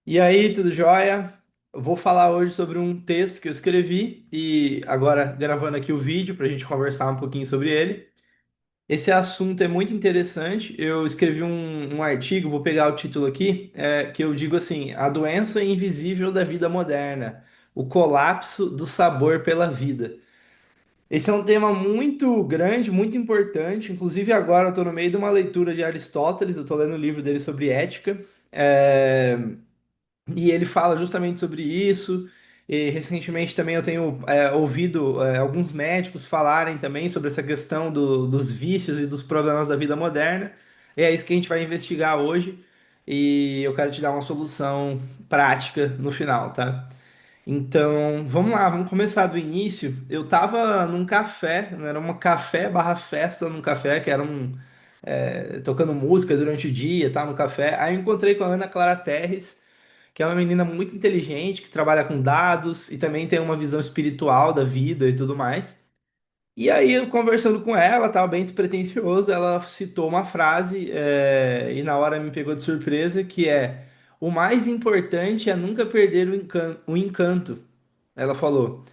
E aí, tudo jóia? Eu vou falar hoje sobre um texto que eu escrevi e agora gravando aqui o vídeo para a gente conversar um pouquinho sobre ele. Esse assunto é muito interessante. Eu escrevi um artigo, vou pegar o título aqui, que eu digo assim: A doença invisível da vida moderna, o colapso do sabor pela vida. Esse é um tema muito grande, muito importante. Inclusive, agora eu estou no meio de uma leitura de Aristóteles, eu estou lendo o livro dele sobre ética. É, e ele fala justamente sobre isso. E recentemente também eu tenho ouvido alguns médicos falarem também sobre essa questão dos vícios e dos problemas da vida moderna. E é isso que a gente vai investigar hoje. E eu quero te dar uma solução prática no final, tá? Então, vamos lá, vamos começar do início. Eu tava num café, né, era uma café barra festa num café, que era tocando música durante o dia, tá, no café. Aí eu encontrei com a Ana Clara Terres, que é uma menina muito inteligente, que trabalha com dados e também tem uma visão espiritual da vida e tudo mais. E aí, eu conversando com ela, tava bem despretensioso, ela citou uma frase, e na hora me pegou de surpresa, que é: o mais importante é nunca perder o encanto. Ela falou.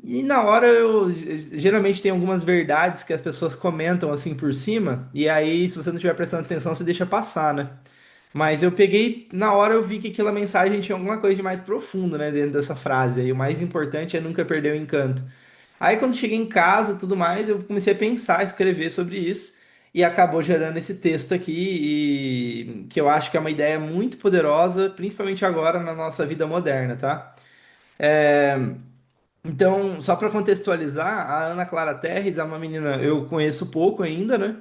E na hora eu geralmente tem algumas verdades que as pessoas comentam assim por cima, e aí, se você não estiver prestando atenção, você deixa passar, né? Mas eu peguei, na hora eu vi que aquela mensagem tinha alguma coisa de mais profundo, né, dentro dessa frase. Aí o mais importante é nunca perder o encanto. Aí quando cheguei em casa, e tudo mais, eu comecei a pensar, a escrever sobre isso e acabou gerando esse texto aqui e que eu acho que é uma ideia muito poderosa, principalmente agora na nossa vida moderna, tá? Então, só para contextualizar, a Ana Clara Terres é uma menina, eu conheço pouco ainda, né?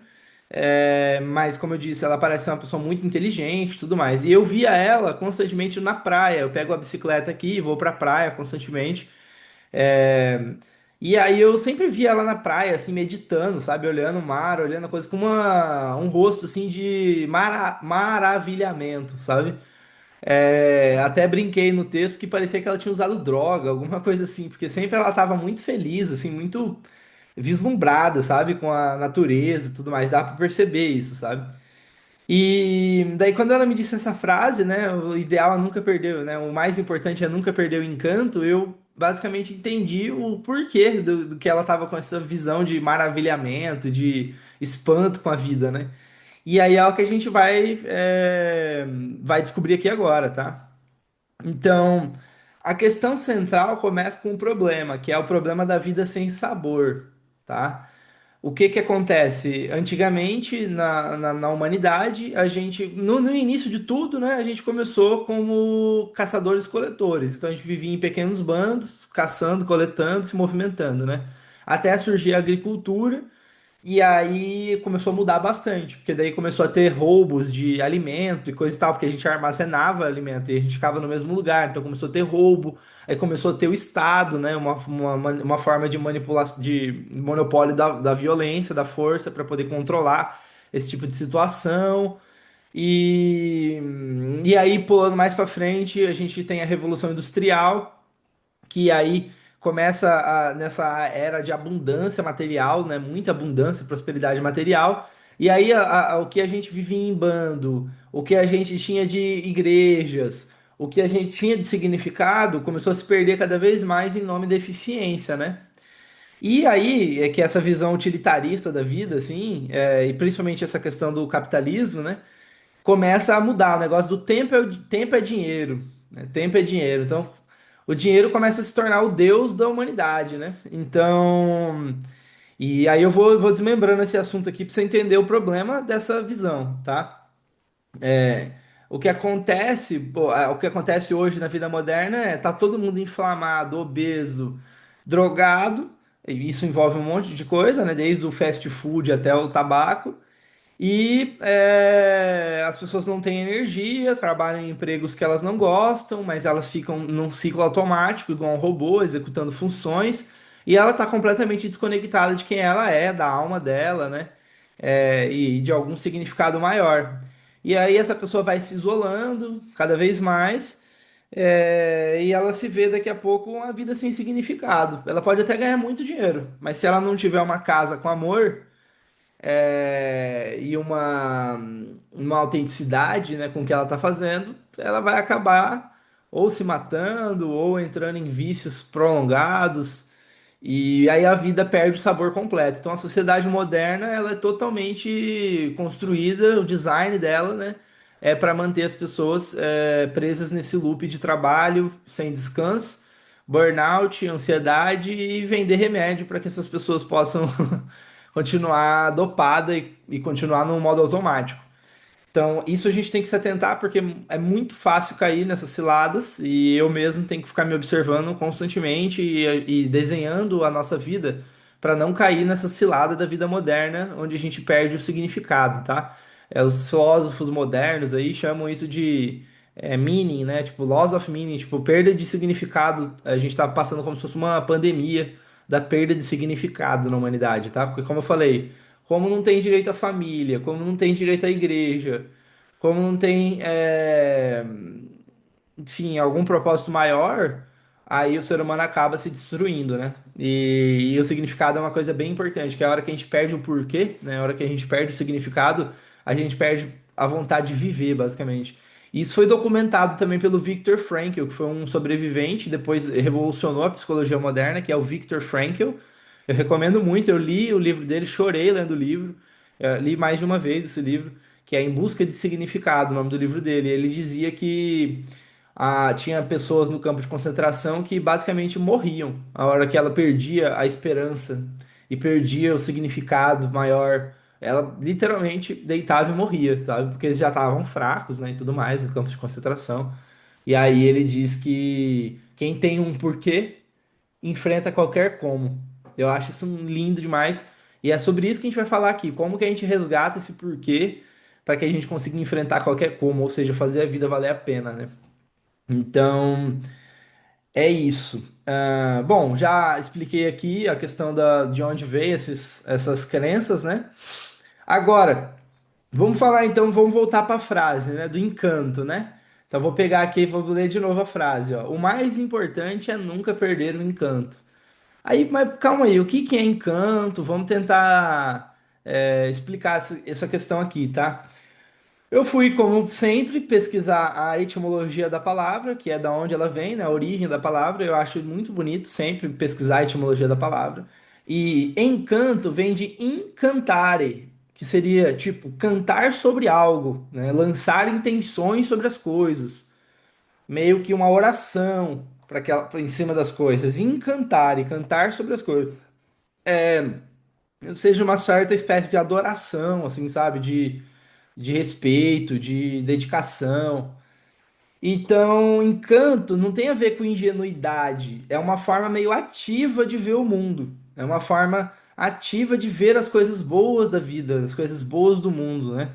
Mas, como eu disse, ela parece ser uma pessoa muito inteligente e tudo mais. E eu via ela constantemente na praia. Eu pego a bicicleta aqui e vou pra praia constantemente. É, E aí eu sempre via ela na praia, assim, meditando, sabe? Olhando o mar, olhando a coisa com um rosto, assim, de maravilhamento, sabe? Até brinquei no texto que parecia que ela tinha usado droga, alguma coisa assim, porque sempre ela tava muito feliz, assim, muito vislumbrada, sabe, com a natureza e tudo mais, dá pra perceber isso, sabe? E daí quando ela me disse essa frase, né, o ideal é nunca perder, né, o mais importante é nunca perder o encanto, eu basicamente entendi o porquê do que ela tava com essa visão de maravilhamento, de espanto com a vida, né? E aí é o que a gente vai descobrir aqui agora, tá? Então, a questão central começa com um problema, que é o problema da vida sem sabor, tá? O que que acontece? Antigamente, na humanidade, a gente, no início de tudo, né, a gente começou como caçadores-coletores. Então, a gente vivia em pequenos bandos, caçando, coletando, se movimentando, né? Até surgir a agricultura, e aí começou a mudar bastante, porque daí começou a ter roubos de alimento e coisa e tal, porque a gente armazenava alimento e a gente ficava no mesmo lugar, então começou a ter roubo, aí começou a ter o Estado, né, uma forma de manipulação, de monopólio da violência, da força, para poder controlar esse tipo de situação. E, e aí, pulando mais para frente, a gente tem a Revolução Industrial, que aí começa nessa era de abundância material, né? Muita abundância, prosperidade material. E aí o que a gente vivia em bando, o que a gente tinha de igrejas, o que a gente tinha de significado, começou a se perder cada vez mais em nome da eficiência, né? E aí é que essa visão utilitarista da vida, assim, e principalmente essa questão do capitalismo, né? Começa a mudar. O negócio do tempo tempo é dinheiro, né? Tempo é dinheiro. Então, o dinheiro começa a se tornar o deus da humanidade, né? Então, e aí eu vou desmembrando esse assunto aqui para você entender o problema dessa visão, tá? O que acontece, pô, o que acontece hoje na vida moderna é tá todo mundo inflamado, obeso, drogado. E isso envolve um monte de coisa, né? Desde o fast food até o tabaco. E as pessoas não têm energia, trabalham em empregos que elas não gostam, mas elas ficam num ciclo automático, igual um robô, executando funções, e ela está completamente desconectada de quem ela é, da alma dela, né? E de algum significado maior. E aí essa pessoa vai se isolando cada vez mais, e ela se vê daqui a pouco uma vida sem significado. Ela pode até ganhar muito dinheiro, mas se ela não tiver uma casa com amor e uma autenticidade, né, com o que ela está fazendo, ela vai acabar ou se matando ou entrando em vícios prolongados. E aí a vida perde o sabor completo. Então a sociedade moderna, ela é totalmente construída, o design dela, né, é para manter as pessoas presas nesse loop de trabalho sem descanso, burnout, ansiedade e vender remédio para que essas pessoas possam continuar dopada e continuar no modo automático. Então, isso a gente tem que se atentar porque é muito fácil cair nessas ciladas e eu mesmo tenho que ficar me observando constantemente e desenhando a nossa vida para não cair nessa cilada da vida moderna, onde a gente perde o significado, tá? Os filósofos modernos aí chamam isso de meaning, né? Tipo, loss of meaning, tipo, perda de significado. A gente tá passando como se fosse uma pandemia da perda de significado na humanidade, tá? Porque, como eu falei, como não tem direito à família, como não tem direito à igreja, como não tem, enfim, algum propósito maior, aí o ser humano acaba se destruindo, né? E o significado é uma coisa bem importante, que é a hora que a gente perde o porquê, né? A hora que a gente perde o significado, a gente perde a vontade de viver, basicamente. Isso foi documentado também pelo Viktor Frankl, que foi um sobrevivente, depois revolucionou a psicologia moderna, que é o Viktor Frankl. Eu recomendo muito, eu li o livro dele, chorei lendo o livro, li mais de uma vez esse livro, que é Em Busca de Significado, o nome do livro dele. Ele dizia que tinha pessoas no campo de concentração que basicamente morriam a hora que ela perdia a esperança e perdia o significado maior. Ela literalmente deitava e morria, sabe? Porque eles já estavam fracos, né, e tudo mais no campo de concentração. E aí ele diz que quem tem um porquê enfrenta qualquer como. Eu acho isso lindo demais. E é sobre isso que a gente vai falar aqui. Como que a gente resgata esse porquê para que a gente consiga enfrentar qualquer como, ou seja, fazer a vida valer a pena, né? Então, é isso. Bom, já expliquei aqui a questão de onde veio essas crenças, né? Agora, vamos falar então, vamos voltar para a frase, né? Do encanto, né? Então, vou pegar aqui e vou ler de novo a frase, ó. O mais importante é nunca perder o encanto. Aí, mas calma aí, o que que é encanto? Vamos tentar explicar essa questão aqui, tá? Eu fui, como sempre, pesquisar a etimologia da palavra, que é da onde ela vem, né? A origem da palavra. Eu acho muito bonito sempre pesquisar a etimologia da palavra. E encanto vem de incantare, que seria tipo cantar sobre algo, né? Lançar intenções sobre as coisas, meio que uma oração para em cima das coisas. Incantare, cantar sobre as coisas. Seja uma certa espécie de adoração, assim, sabe? De respeito, de dedicação. Então, encanto não tem a ver com ingenuidade, é uma forma meio ativa de ver o mundo, é uma forma ativa de ver as coisas boas da vida, as coisas boas do mundo, né?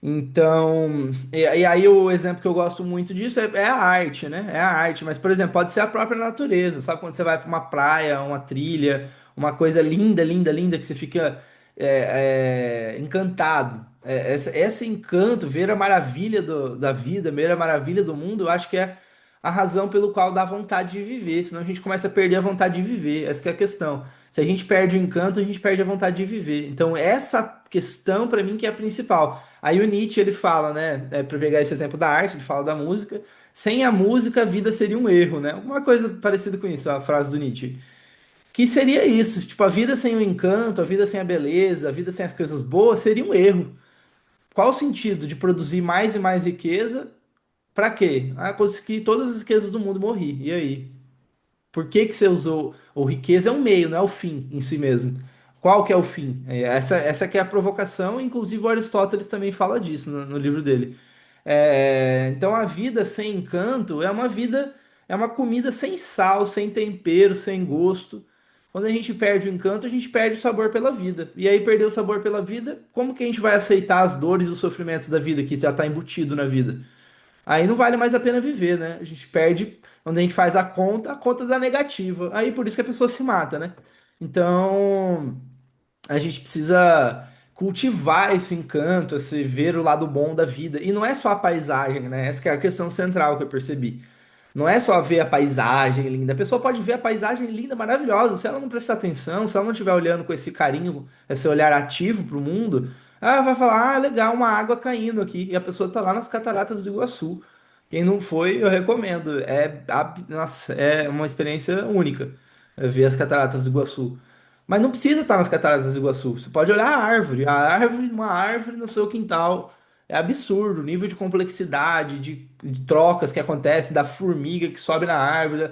Então, e aí o exemplo que eu gosto muito disso é a arte, né? É a arte, mas, por exemplo, pode ser a própria natureza, sabe? Quando você vai para uma praia, uma trilha, uma coisa linda, linda, linda, que você fica encantado. Esse encanto, ver a maravilha da vida, ver a maravilha do mundo, eu acho que é a razão pelo qual dá vontade de viver, senão a gente começa a perder a vontade de viver, essa que é a questão. Se a gente perde o encanto, a gente perde a vontade de viver. Então, essa questão, para mim, que é a principal. Aí o Nietzsche, ele fala, né, para pegar esse exemplo da arte, ele fala da música, sem a música, a vida seria um erro, né? Alguma coisa parecida com isso, a frase do Nietzsche. Que seria isso, tipo, a vida sem o encanto, a vida sem a beleza, a vida sem as coisas boas seria um erro. Qual o sentido de produzir mais e mais riqueza? Pra quê? Ah, conseguir todas as riquezas do mundo morrer. E aí? Por que que você usou? O riqueza é um meio, não é o fim em si mesmo. Qual que é o fim? Essa que é a provocação, inclusive o Aristóteles também fala disso no livro dele. Então a vida sem encanto é uma comida sem sal, sem tempero, sem gosto. Quando a gente perde o encanto, a gente perde o sabor pela vida. E aí, perder o sabor pela vida, como que a gente vai aceitar as dores e os sofrimentos da vida que já está embutido na vida? Aí não vale mais a pena viver, né? A gente perde, quando a gente faz a conta dá negativa. Aí por isso que a pessoa se mata, né? Então, a gente precisa cultivar esse encanto, esse ver o lado bom da vida. E não é só a paisagem, né? Essa que é a questão central que eu percebi. Não é só ver a paisagem linda. A pessoa pode ver a paisagem linda, maravilhosa. Se ela não prestar atenção, se ela não estiver olhando com esse carinho, esse olhar ativo para o mundo, ela vai falar: ah, legal, uma água caindo aqui. E a pessoa está lá nas Cataratas do Iguaçu. Quem não foi, eu recomendo. Nossa, é uma experiência única ver as Cataratas do Iguaçu. Mas não precisa estar nas Cataratas do Iguaçu. Você pode olhar a árvore. Uma árvore no seu quintal. É absurdo o nível de complexidade, de trocas que acontece, da formiga que sobe na árvore.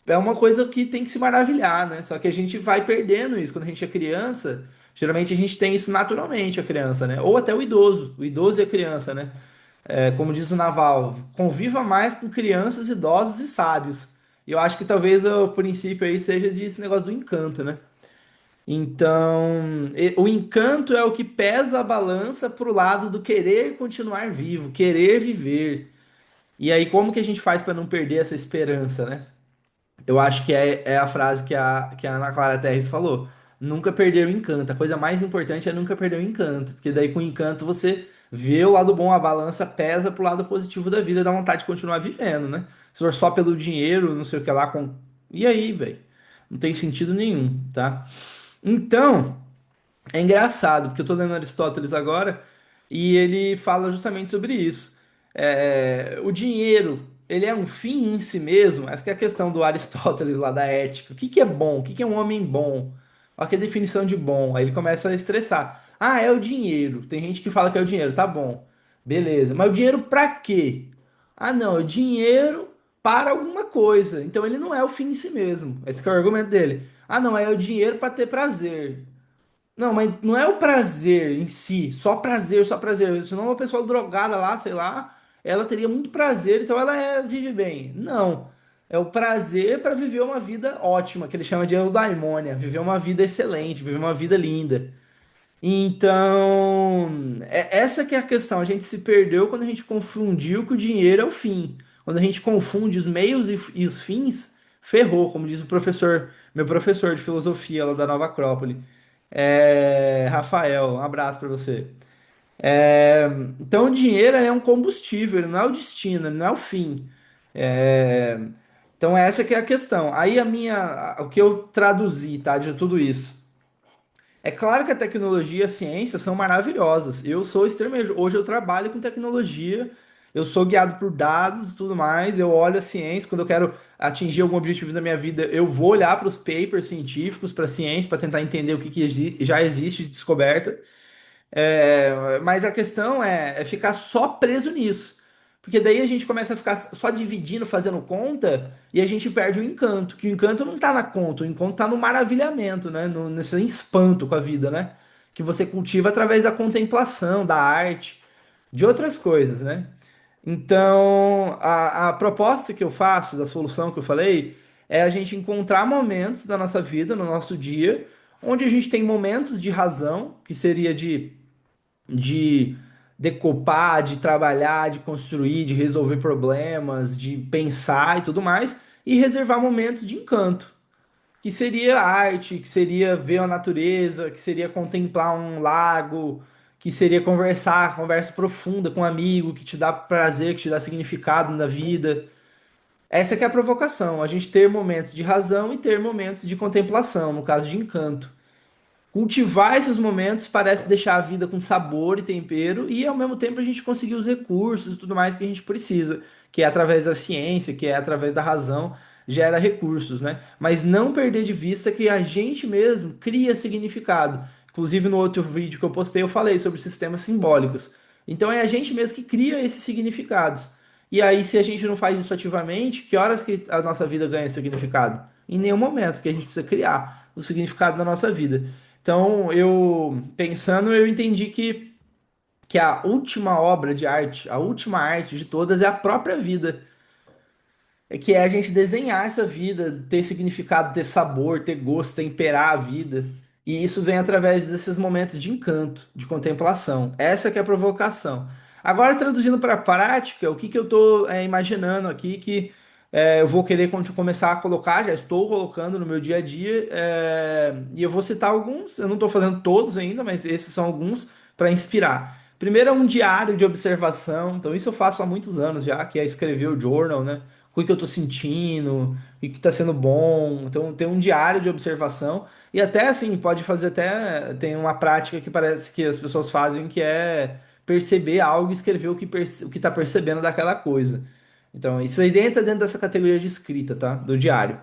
É uma coisa que tem que se maravilhar, né? Só que a gente vai perdendo isso. Quando a gente é criança, geralmente a gente tem isso naturalmente, a criança, né? Ou até o idoso e a criança, né? É, como diz o Naval, conviva mais com crianças, idosos e sábios. E eu acho que talvez o princípio aí seja desse negócio do encanto, né? Então, o encanto é o que pesa a balança pro lado do querer continuar vivo, querer viver. E aí, como que a gente faz para não perder essa esperança, né? Eu acho que é a frase que a Ana Clara Terres falou. Nunca perder o encanto. A coisa mais importante é nunca perder o encanto. Porque daí com o encanto você vê o lado bom, a balança pesa pro lado positivo da vida, dá vontade de continuar vivendo, né? Se for só pelo dinheiro, não sei o que lá. E aí, velho? Não tem sentido nenhum, tá? Então. É engraçado, porque eu tô lendo Aristóteles agora e ele fala justamente sobre isso. O dinheiro, ele é um fim em si mesmo? Essa que é a questão do Aristóteles lá da ética. O que que é bom? O que que é um homem bom? Olha que é a definição de bom. Aí ele começa a estressar. Ah, é o dinheiro. Tem gente que fala que é o dinheiro, tá bom. Beleza. Mas o dinheiro pra quê? Ah, não, é o dinheiro para alguma coisa. Então ele não é o fim em si mesmo. Esse que é o argumento dele. Ah, não, é o dinheiro para ter prazer. Não, mas não é o prazer em si, só prazer, só prazer. Senão uma pessoa drogada lá, sei lá, ela teria muito prazer, então vive bem. Não. É o prazer para viver uma vida ótima, que ele chama de eudaimonia, viver uma vida excelente, viver uma vida linda. Então, essa que é a questão. A gente se perdeu quando a gente confundiu que o dinheiro é o fim. Quando a gente confunde os meios e os fins, ferrou, como diz o professor, meu professor de filosofia lá da Nova Acrópole. Rafael, um abraço para você. É, então, o dinheiro é um combustível, ele não é o destino, ele não é o fim. É, então, essa que é a questão. Aí o que eu traduzi, tá, de tudo isso. É claro que a tecnologia e a ciência são maravilhosas. Eu sou extremamente. Hoje eu trabalho com tecnologia, eu sou guiado por dados e tudo mais. Eu olho a ciência. Quando eu quero atingir algum objetivo da minha vida, eu vou olhar para os papers científicos, para a ciência, para tentar entender o que já existe de descoberta. Mas a questão é ficar só preso nisso. Porque daí a gente começa a ficar só dividindo, fazendo conta, e a gente perde o encanto. Que o encanto não tá na conta, o encanto tá no maravilhamento, né? Nesse espanto com a vida, né? Que você cultiva através da contemplação, da arte, de outras coisas, né? Então, a proposta que eu faço, da solução que eu falei, é a gente encontrar momentos da nossa vida, no nosso dia, onde a gente tem momentos de razão, que seria de decupar, de trabalhar, de construir, de resolver problemas, de pensar e tudo mais, e reservar momentos de encanto, que seria arte, que seria ver a natureza, que seria contemplar um lago, que seria conversar, conversa profunda com um amigo, que te dá prazer, que te dá significado na vida. Essa que é a provocação, a gente ter momentos de razão e ter momentos de contemplação, no caso de encanto. Cultivar esses momentos parece deixar a vida com sabor e tempero, e ao mesmo tempo a gente conseguir os recursos e tudo mais que a gente precisa, que é através da ciência, que é através da razão, gera recursos, né? Mas não perder de vista que a gente mesmo cria significado. Inclusive no outro vídeo que eu postei, eu falei sobre sistemas simbólicos. Então é a gente mesmo que cria esses significados. E aí, se a gente não faz isso ativamente, que horas que a nossa vida ganha significado? Em nenhum momento, que a gente precisa criar o significado da nossa vida. Então, eu pensando, eu entendi que a última obra de arte, a última arte de todas é a própria vida. É que é a gente desenhar essa vida, ter significado, ter sabor, ter gosto, temperar a vida. E isso vem através desses momentos de encanto, de contemplação. Essa que é a provocação. Agora, traduzindo para a prática, o que que eu estou imaginando aqui que eu vou querer começar a colocar, já estou colocando no meu dia a dia, e eu vou citar alguns, eu não estou fazendo todos ainda, mas esses são alguns para inspirar. Primeiro é um diário de observação, então isso eu faço há muitos anos já, que é escrever o journal, né? o que eu tô sentindo, o que tá sendo bom. Então, ter um diário de observação. E até assim, pode fazer até. Tem uma prática que parece que as pessoas fazem que é perceber algo e escrever o que tá percebendo daquela coisa. Então, isso aí entra dentro dessa categoria de escrita, tá? Do diário.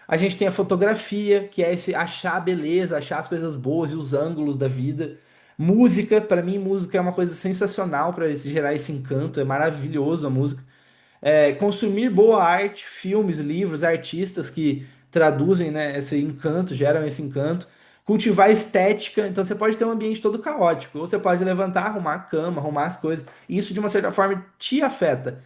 A gente tem a fotografia, que é esse achar a beleza, achar as coisas boas e os ângulos da vida. Música, para mim, música é uma coisa sensacional para gerar esse encanto, é maravilhoso a música. Consumir boa arte, filmes, livros, artistas que traduzem, né, esse encanto, geram esse encanto. Cultivar estética, então você pode ter um ambiente todo caótico, ou você pode levantar, arrumar a cama, arrumar as coisas, e isso de uma certa forma te afeta.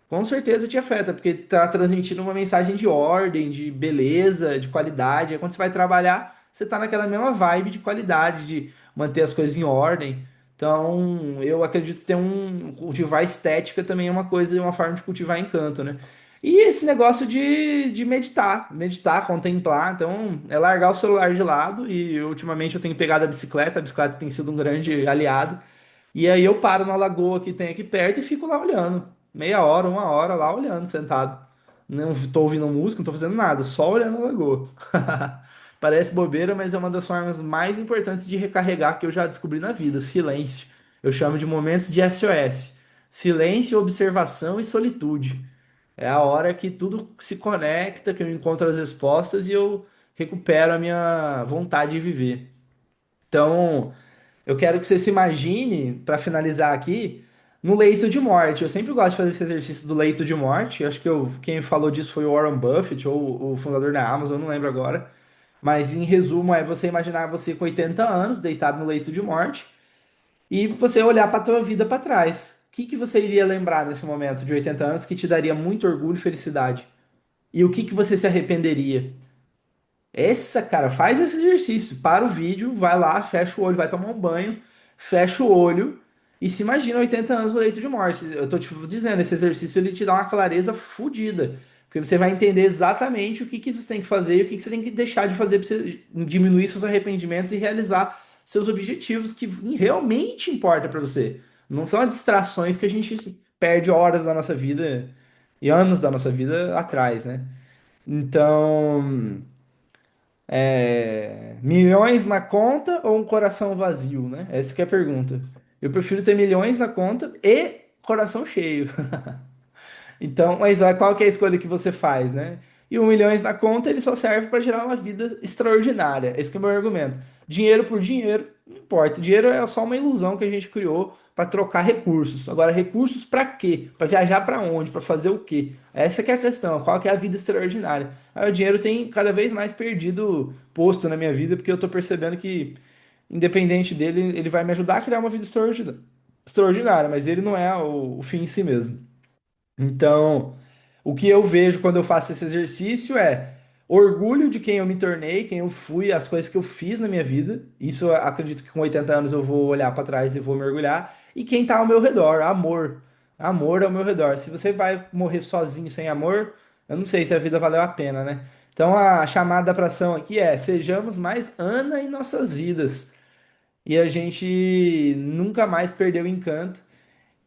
Com certeza te afeta, porque tá transmitindo uma mensagem de ordem, de beleza, de qualidade. Aí quando você vai trabalhar, você tá naquela mesma vibe de qualidade, de manter as coisas em ordem. Então, eu acredito que ter cultivar estética também é uma coisa, uma forma de cultivar encanto, né? E esse negócio de meditar, contemplar. Então, é largar o celular de lado. E ultimamente eu tenho pegado a bicicleta tem sido um grande aliado. E aí eu paro na lagoa que tem aqui perto e fico lá olhando. Meia hora, uma hora lá olhando, sentado. Não tô ouvindo música, não tô fazendo nada, só olhando a lagoa. Parece bobeira, mas é uma das formas mais importantes de recarregar que eu já descobri na vida. Silêncio. Eu chamo de momentos de SOS. Silêncio, observação e solitude. É a hora que tudo se conecta, que eu encontro as respostas e eu recupero a minha vontade de viver. Então, eu quero que você se imagine, para finalizar aqui, no leito de morte. Eu sempre gosto de fazer esse exercício do leito de morte. Eu acho que quem falou disso foi o Warren Buffett, ou o fundador da Amazon, eu não lembro agora. Mas em resumo, é você imaginar você com 80 anos, deitado no leito de morte, e você olhar para a tua vida para trás. O que que você iria lembrar nesse momento de 80 anos que te daria muito orgulho e felicidade? E o que que você se arrependeria? Cara, faz esse exercício. Para o vídeo, vai lá, fecha o olho, vai tomar um banho, fecha o olho e se imagina 80 anos no leito de morte. Eu tô te dizendo, esse exercício ele te dá uma clareza fodida. Porque você vai entender exatamente o que que você tem que fazer e o que que você tem que deixar de fazer para você diminuir seus arrependimentos e realizar seus objetivos que realmente importa para você. Não são as distrações que a gente perde horas da nossa vida e anos da nossa vida atrás, né? Então. Milhões na conta ou um coração vazio, né? Essa que é a pergunta. Eu prefiro ter milhões na conta e coração cheio. Então, mas qual que é a escolha que você faz, né? E 1 milhões na conta, ele só serve para gerar uma vida extraordinária. Esse que é o meu argumento. Dinheiro por dinheiro, não importa. Dinheiro é só uma ilusão que a gente criou para trocar recursos. Agora, recursos para quê? Para viajar para onde? Para fazer o quê? Essa que é a questão. Qual que é a vida extraordinária? Aí, o dinheiro tem cada vez mais perdido posto na minha vida, porque eu tô percebendo que, independente dele, ele vai me ajudar a criar uma vida extraordinária, mas ele não é o fim em si mesmo. Então, o que eu vejo quando eu faço esse exercício é orgulho de quem eu me tornei, quem eu fui, as coisas que eu fiz na minha vida. Isso eu acredito que com 80 anos eu vou olhar para trás e vou mergulhar. E quem tá ao meu redor, amor. Amor ao meu redor. Se você vai morrer sozinho sem amor, eu não sei se a vida valeu a pena, né? Então a chamada para ação aqui é: sejamos mais Ana em nossas vidas. E a gente nunca mais perdeu o encanto.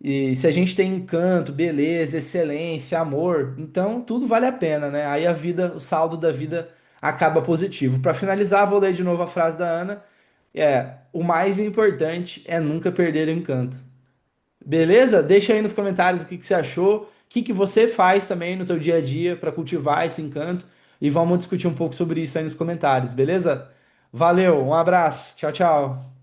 E se a gente tem encanto, beleza, excelência, amor, então tudo vale a pena, né? Aí a vida, o saldo da vida acaba positivo. Para finalizar, vou ler de novo a frase da Ana. O mais importante é nunca perder o encanto. Beleza? Deixa aí nos comentários o que que você achou, o que que você faz também no teu dia a dia para cultivar esse encanto e vamos discutir um pouco sobre isso aí nos comentários, beleza? Valeu, um abraço, tchau, tchau.